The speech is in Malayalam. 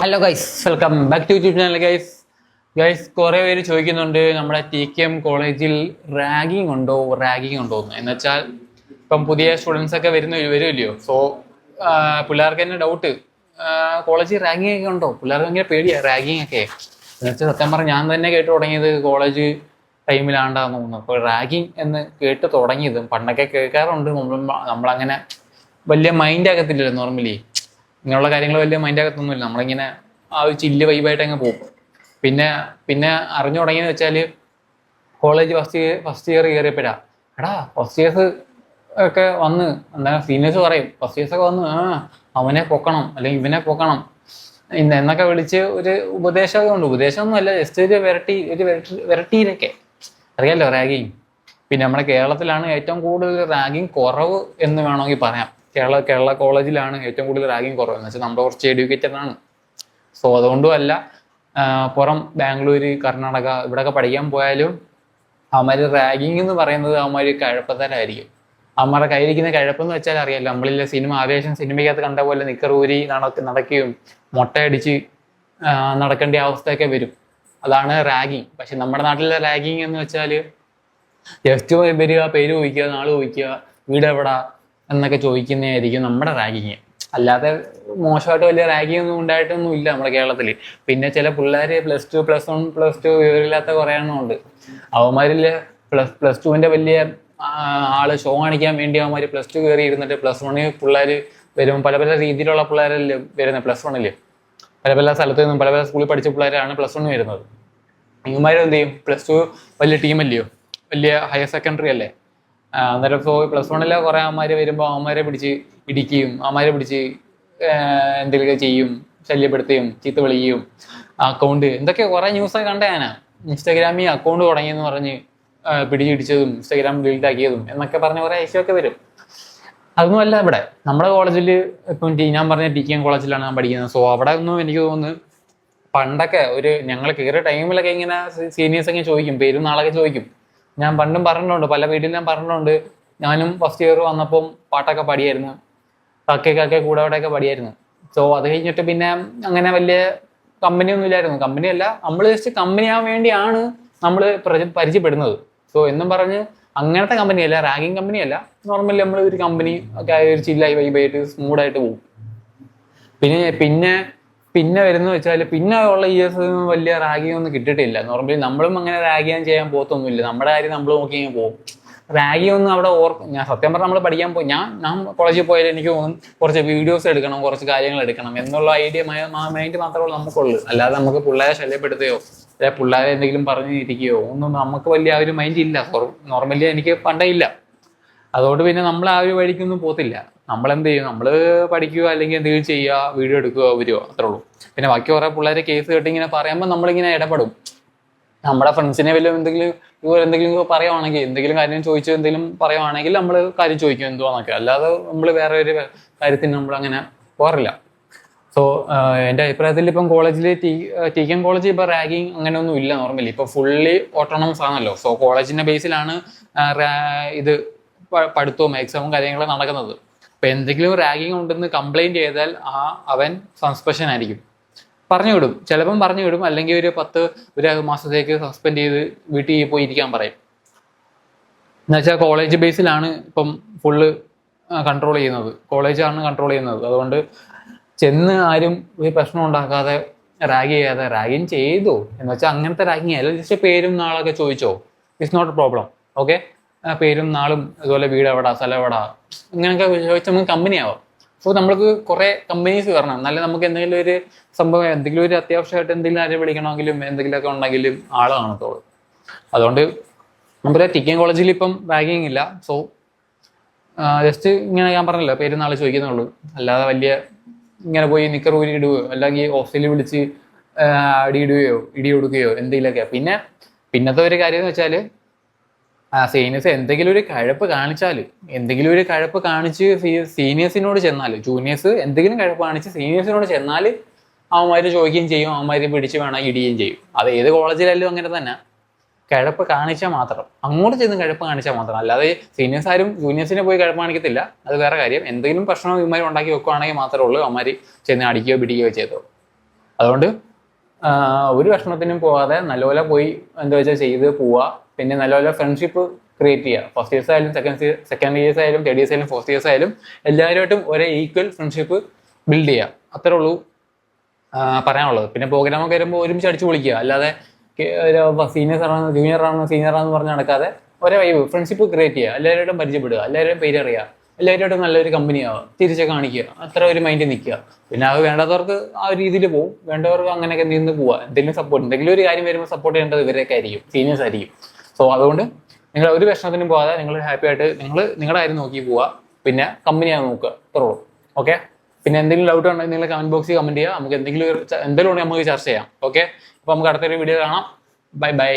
Hello guys, welcome back to YouTube channel guys കുറേ പേര് ചോദിക്കുന്നുണ്ട് നമ്മുടെ TKM കോളേജിൽ റാഗിങ് ഉണ്ടോ എന്ന് വെച്ചാൽ ഇപ്പം പുതിയ സ്റ്റുഡൻസ് ഒക്കെ വരുമല്ലോ. സോ പിള്ളേർക്ക് തന്നെ ഡൗട്ട്, കോളേജിൽ റാഗിങ് ഒക്കെ ഉണ്ടോ, പിള്ളേർക്ക് ഭയങ്കര പേടിയാണ് റാഗിങ് ഒക്കെ എന്ന് വെച്ചാൽ. സത്യം പറഞ്ഞാൽ ഞാൻ തന്നെ കേട്ട് തുടങ്ങിയത് കോളേജ് ടൈമിലാണ്ടാന്ന് തോന്നുന്നു. അപ്പോൾ റാഗിങ് എന്ന് കേട്ട് തുടങ്ങിയതും പണ്ടൊക്കെ കേൾക്കാറുണ്ട്, നമ്മളങ്ങനെ വലിയ മൈൻഡ് ആകത്തില്ലല്ലോ നോർമലി. ഇങ്ങനെയുള്ള കാര്യങ്ങൾ വലിയ മൈൻഡ് ആകത്തൊന്നുമില്ല, നമ്മളിങ്ങനെ ആ ഒരു ചില്ല് വൈബായിട്ട് അങ്ങ് പോകും. പിന്നെ പിന്നെ അറിഞ്ഞു തുടങ്ങിയെന്ന് വെച്ചാൽ കോളേജ് ഫസ്റ്റ് ഇയർ കയറിയപ്പോഴാ, എടാ ഫസ്റ്റ് ഇയേഴ്സ് ഒക്കെ വന്ന് എന്താ സീനിയേഴ്സ് പറയും, ഫസ്റ്റ് ഇയേഴ്സ് ഒക്കെ വന്ന് അവനെ പൊക്കണം അല്ലെങ്കിൽ ഇവനെ പൊക്കണം എന്നൊക്കെ വിളിച്ച് ഒരു ഉപദേശമൊക്കെ ഉണ്ട്. ഉപദേശമൊന്നുമല്ല, ജസ്റ്റ് ഒരു വെറൈറ്റിയിലൊക്കെ അറിയാലോ റാഗിങ്. പിന്നെ നമ്മുടെ കേരളത്തിലാണ് ഏറ്റവും കൂടുതൽ റാഗിങ് കുറവ് എന്ന് വേണമെങ്കിൽ പറയാം. കേരള കോളേജിലാണ് ഏറ്റവും കൂടുതൽ റാഗിങ് കുറവ് എന്ന് വെച്ചാൽ നമ്മൾ കുറച്ച് എഡ്യൂക്കേറ്റഡ് ആണ്. സോ അതുകൊണ്ടും അല്ല, പുറം ബാംഗ്ലൂര്, കർണാടക ഇവിടെയൊക്കെ പഠിക്കാൻ പോയാലും അവന്മാർ റാഗിങ് എന്ന് പറയുന്നത് അവന്മാർ കഴപ്പത്തരായിരിക്കും. അവന്മാരുടെ കയ്യിരിക്കുന്ന കഴപ്പെന്ന് വെച്ചാൽ അറിയാലോ, നമ്മളിലെ ആവേശം സിനിമയ്ക്കകത്ത് കണ്ട പോലെ നിക്കറൂരി നടക്കുകയും മൊട്ടയടിച്ച് നടക്കേണ്ട അവസ്ഥയൊക്കെ വരും. അതാണ് റാഗിങ്. പക്ഷെ നമ്മുടെ നാട്ടിലെ റാഗിങ് എന്ന് വെച്ചാൽ ജസ്റ്റ് വരിക, പേര് ചോദിക്കുക, നാള് ചോദിക്കുക, വീട് എവിടാ എന്നൊക്കെ ചോദിക്കുന്നതായിരിക്കും നമ്മുടെ റാഗിങ്. അല്ലാതെ മോശമായിട്ട് വലിയ റാഗിങ് ഒന്നും ഉണ്ടായിട്ടൊന്നും ഇല്ല നമ്മുടെ കേരളത്തിൽ. പിന്നെ ചില പിള്ളേർ പ്ലസ് ടു വിവരമില്ലാത്ത കുറേ എണ്ണമുണ്ട്. അവന്മാരിൽ പ്ലസ് ടുവിൻ്റെ വലിയ ആള് ഷോ കാണിക്കാൻ വേണ്ടി അവന്മാർ പ്ലസ് ടു കയറി ഇരുന്നിട്ട് പ്ലസ് വണ്ണിൽ പിള്ളേർ വരും. പല രീതിയിലുള്ള പിള്ളേരല്ലേ വരുന്നത് പ്ലസ് വണ്ണിൽ. പല സ്ഥലത്തു നിന്നും പല സ്കൂളിൽ പഠിച്ച പിള്ളേരാണ് പ്ലസ് വണ്ണിൽ വരുന്നത്. ഇവന്മാരും എന്ത് ചെയ്യും, പ്ലസ് ടു വലിയ ടീമല്ലയോ, വലിയ ഹയർ സെക്കൻഡറി അല്ലേ. അന്നേരം പ്ലസ് വണ്ണിലെ കുറേ അവന്മാർ വരുമ്പോൾ അവന്മാരെ പിടിച്ച് ഇടിക്കുകയും അവന്മാരെ പിടിച്ച് എന്തെങ്കിലുമൊക്കെ ചെയ്യും, ശല്യപ്പെടുത്തുകയും ചീത്ത വിളിക്കുകയും. അക്കൗണ്ട് എന്തൊക്കെ കുറേ ന്യൂസൊക്കെ കണ്ടേ ഞാനാ. ഇൻസ്റ്റാഗ്രാമിൽ അക്കൗണ്ട് തുടങ്ങിയെന്ന് പറഞ്ഞ് പിടിച്ചിടിച്ചതും ഇൻസ്റ്റാഗ്രാം ഡിലീറ്റ് ആക്കിയതും എന്നൊക്കെ പറഞ്ഞ് കുറേ ഇഷ്യൂ ഒക്കെ വരും. അതൊന്നുമല്ല ഇവിടെ നമ്മുടെ കോളേജിൽ. ഇപ്പം ഞാൻ പറഞ്ഞ TKM കോളേജിലാണ് ഞാൻ പഠിക്കുന്നത്. സോ അവിടെ ഒന്നും എനിക്ക് തോന്നുന്നു പണ്ടൊക്കെ ഞങ്ങൾ കയറിയ ടൈമിലൊക്കെ ഇങ്ങനെ സീനിയേഴ്സ് ഒക്കെ ചോദിക്കും, പേരും നാളൊക്കെ ചോദിക്കും. ഞാൻ പണ്ടും പറഞ്ഞിട്ടുണ്ട്, പല വീട്ടിൽ ഞാൻ പറഞ്ഞിട്ടുണ്ട്. ഞാനും ഫസ്റ്റ് ഇയർ വന്നപ്പം പാട്ടൊക്കെ പാടിയായിരുന്നു, കക്കെ കൂടെ അവിടെയൊക്കെ പാടിയായിരുന്നു. സോ അത് കഴിഞ്ഞിട്ട് പിന്നെ അങ്ങനെ വലിയ കമ്പനിയൊന്നും ഇല്ലായിരുന്നു. കമ്പനിയല്ല, നമ്മൾ ജസ്റ്റ് കമ്പനിയാവാൻ വേണ്ടിയാണ് നമ്മൾ പരിചയപ്പെടുന്നത്. സോ എന്നും പറഞ്ഞ് അങ്ങനത്തെ കമ്പനിയല്ല, റാഗിങ് കമ്പനിയല്ല. നോർമലി നമ്മൾ ഒരു കമ്പനി ഒക്കെ ഒരു ചില്ലായി വൈബായിട്ട് സ്മൂത്തായിട്ട് പോകും. പിന്നെ വരുന്ന വെച്ചാൽ പിന്നെ ഉള്ള ഇയേഴ്സ് വലിയ റാഗിങ് ഒന്നും കിട്ടിയിട്ടില്ല. നോർമലി നമ്മളും അങ്ങനെ റാഗിങ് ചെയ്യാൻ പോകത്തൊന്നുമില്ല. നമ്മുടെ കാര്യം നമ്മൾ നോക്കി പോകും. റാഗിങ് ഒന്നും അവിടെ ഞാൻ സത്യം പറഞ്ഞാൽ നമ്മൾ പഠിക്കാൻ പോയി, ഞാൻ കോളേജിൽ പോയാൽ എനിക്ക് തോന്നും കുറച്ച് വീഡിയോസ് എടുക്കണം, കുറച്ച് കാര്യങ്ങൾ എടുക്കണം എന്നുള്ള ഐഡിയ മൈൻഡ് മാത്രമേ നമുക്കുള്ളൂ. അല്ലാതെ നമുക്ക് പിള്ളേരെ ശല്യപ്പെടുത്തുകയോ അല്ലെ പിള്ളേരെ എന്തെങ്കിലും പറഞ്ഞു ഇരിക്കുകയോ ഒന്നും നമുക്ക് വലിയ ആ ഒരു മൈൻഡ് ഇല്ല. നോർമലി എനിക്ക് പണ്ടേ ഇല്ല. അതുകൊണ്ട് പിന്നെ നമ്മൾ ആ ഒരു വഴിക്കൊന്നും പോകത്തില്ല. നമ്മളെന്ത് ചെയ്യും, നമ്മൾ പഠിക്കുക അല്ലെങ്കിൽ എന്തെങ്കിലും ചെയ്യുക, വീഡിയോ എടുക്കുക, വരുമോ, അത്രേ ഉള്ളൂ. പിന്നെ ബാക്കി കുറേ പിള്ളേരെ കേസ് കേട്ട് ഇങ്ങനെ പറയുമ്പോൾ നമ്മളിങ്ങനെ ഇടപെടും. നമ്മുടെ ഫ്രണ്ട്സിനെ എന്തെങ്കിലും പറയുവാണെങ്കിൽ, എന്തെങ്കിലും കാര്യം ചോദിച്ചു എന്തെങ്കിലും പറയുവാണെങ്കിൽ നമ്മൾ കാര്യം ചോദിക്കും എന്തുവാന്നൊക്കെ. അല്ലാതെ നമ്മൾ വേറെ ഒരു കാര്യത്തിന് നമ്മൾ അങ്ങനെ പോകാറില്ല. സോ എൻ്റെ അഭിപ്രായത്തിൽ ഇപ്പം കോളേജിൽ TKM കോളേജിൽ ഇപ്പോൾ റാഗിങ് അങ്ങനെയൊന്നും ഇല്ല നോർമലി. ഇപ്പോൾ ഫുള്ളി ഓട്ടോണമസ് ആണല്ലോ. സോ കോളേജിൻ്റെ ബേസിലാണ് ഇത് പഠിത്തവും എക്സാമും കാര്യങ്ങളും നടക്കുന്നത്. ഇപ്പം എന്തെങ്കിലും റാഗിങ് ഉണ്ടെന്ന് കംപ്ലൈൻറ്റ് ചെയ്താൽ അവൻ സസ്പെൻഷൻ ആയിരിക്കും, പറഞ്ഞു വിടും. ചിലപ്പം പറഞ്ഞു വിടും, അല്ലെങ്കിൽ ഒരു മാസത്തേക്ക് സസ്പെൻഡ് ചെയ്ത് വീട്ടിൽ പോയി ഇരിക്കാൻ പറയും. എന്നുവെച്ചാൽ കോളേജ് ബേസിലാണ് ഇപ്പം ഫുള്ള് കൺട്രോൾ ചെയ്യുന്നത്, കോളേജാണ് കൺട്രോൾ ചെയ്യുന്നത്. അതുകൊണ്ട് ചെന്ന് ആരും ഒരു പ്രശ്നം ഉണ്ടാക്കാതെ റാഗ് ചെയ്യാതെ റാഗിങ് ചെയ്തോ എന്ന് വെച്ചാൽ അങ്ങനത്തെ റാഗിങ് അല്ല. ജസ്റ്റ് പേരും നാളൊക്കെ ചോദിച്ചോ, it's not a problem. Okay, പേരും നാളും അതുപോലെ വീട് എവിടാ, സ്ഥലം എവിടാ, ഇങ്ങനെയൊക്കെ ചോദിച്ചാൽ നമുക്ക് കമ്പനി ആവാം. സോ നമ്മൾക്ക് കുറേ കമ്പനീസ് കയറണം, എന്നാലും നമുക്ക് എന്തെങ്കിലും ഒരു സംഭവം, എന്തെങ്കിലും ഒരു അത്യാവശ്യമായിട്ട് എന്തെങ്കിലും ആരെ വിളിക്കണമെങ്കിലും എന്തെങ്കിലുമൊക്കെ ഉണ്ടെങ്കിലും ആൾ കാണത്തോളൂ. അതുകൊണ്ട് നമ്മുടെ TKM കോളേജിൽ ഇപ്പം റാഗിങ് ഇല്ല. സോ ജസ്റ്റ് ഇങ്ങനെ ഞാൻ പറഞ്ഞല്ലോ, പേര് നാളെ ചോദിക്കുന്നുള്ളൂ. അല്ലാതെ വലിയ ഇങ്ങനെ പോയി നിക്കർ ഊരി ഇടുകയോ അല്ലെങ്കിൽ ഹോസ്റ്റലിൽ വിളിച്ച് ഇടി കൊടുക്കുകയോ എന്തെങ്കിലുമൊക്കെ. പിന്നത്തെ ഒരു കാര്യം എന്ന് വെച്ചാൽ സീനിയേഴ്സ് എന്തെങ്കിലും ഒരു കഴപ്പ് കാണിച്ച് സീനിയേഴ്സിനോട് ചെന്നാൽ, ജൂനിയേഴ്സ് എന്തെങ്കിലും കഴപ്പ് കാണിച്ച് സീനിയേഴ്സിനോട് ചെന്നാൽ അവന്മാർ ചോദിക്കുകയും ചെയ്യും, അവന്മാർ പിടിച്ച് വേണം ഇടുകയും ചെയ്യും. അത് ഏത് കോളേജിലായാലും അങ്ങനെ തന്നെ. കഴപ്പ് കാണിച്ചാൽ മാത്രം, അങ്ങോട്ട് ചെന്ന് കഴപ്പ് കാണിച്ചാൽ മാത്രം. അല്ലാതെ സീനിയേഴ്സ് ആരും ജൂനിയേഴ്സിനെ പോയി കഴപ്പ് കാണിക്കത്തില്ല, അത് വേറെ കാര്യം. എന്തെങ്കിലും പ്രശ്നം ഇവന്മാർ ഉണ്ടാക്കി വെക്കുകയാണെങ്കിൽ മാത്രമേ ഉള്ളൂ അവന്മാർ ചെന്ന് അടിക്കുകയോ പിടിക്കുകയോ ചെയ്തോ. അതുകൊണ്ട് ഒരു വിഷമത്തിനും പോവാതെ നല്ലപോലെ പോയി എന്താ വെച്ചാൽ ചെയ്ത് പോവുക. പിന്നെ നല്ലപോലെ ഫ്രണ്ട്ഷിപ്പ് ക്രിയേറ്റ് ചെയ്യുക. ഫസ്റ്റ് ഇയേഴ്സ് ആയാലും സെക്കൻഡ് ഇയേഴ്സ് ആയാലും തേർഡ് ഇയേഴ്സ് ആയാലും ഫോർത്ത് ഇയേഴ്സ് ആയാലും എല്ലാവരുമായിട്ടും ഒരേ ഈക്വൽ ഫ്രണ്ട്ഷിപ്പ് ബിൽഡ് ചെയ്യുക. അത്രേ ഉള്ളൂ പറയാനുള്ളത്. പിന്നെ പ്രോഗ്രാമൊക്കെ വരുമ്പോൾ ഒരുമിച്ച് അടിച്ചു പൊളിക്കുക. അല്ലാതെ സീനിയേഴ്സ് ആണ് ജൂനിയർ ആണ് സീനിയർ ആണെന്ന് പറഞ്ഞ് നടക്കാതെ ഒരേ വൈബ് ഫ്രണ്ട്ഷിപ്പ് ക്രിയേറ്റ് ചെയ്യുക. എല്ലാവരുമായിട്ടും പരിചയപ്പെടുക, എല്ലാവരും പേരറിയുക, എല്ലാവരുമായിട്ടും നല്ലൊരു കമ്പനി ആവുക, തിരിച്ച് കാണിക്കുക. അത്ര ഒരു മൈൻഡിൽ നിൽക്കുക. പിന്നെ അത് വേണ്ടാത്തവർക്ക് ആ ഒരു രീതിയിൽ പോകും, വേണ്ടവർക്ക് അങ്ങനെയൊക്കെ നിന്ന് പോവുക. എന്തെങ്കിലും ഒരു കാര്യം വരുമ്പോൾ സപ്പോർട്ട് ചെയ്യേണ്ടത് ഇവരൊക്കെ ആയിരിക്കും, സീനിയേഴ്സ് ആയിരിക്കും. സോ അതുകൊണ്ട് നിങ്ങൾ ഒരു പ്രശ്നത്തിനും പോകാതെ നിങ്ങൾ ഹാപ്പി ആയിട്ട് നിങ്ങളുടെ കാര്യം നോക്കി പോവുക. പിന്നെ കമ്പനിയാണ് നോക്കുക. അത്രേ ഉള്ളൂ. ഓക്കെ. പിന്നെ എന്തെങ്കിലും ഡൗട്ട് ഉണ്ടെങ്കിൽ നിങ്ങൾ കമന്റ് ബോക്സിൽ കമന്റ് ചെയ്യുക. നമുക്ക് എന്തെങ്കിലും ഉണ്ടെങ്കിൽ നമുക്ക് ചർച്ച ചെയ്യാം. ഓക്കെ. അപ്പോൾ നമുക്ക് അടുത്തൊരു വീഡിയോ കാണാം. Bye bye.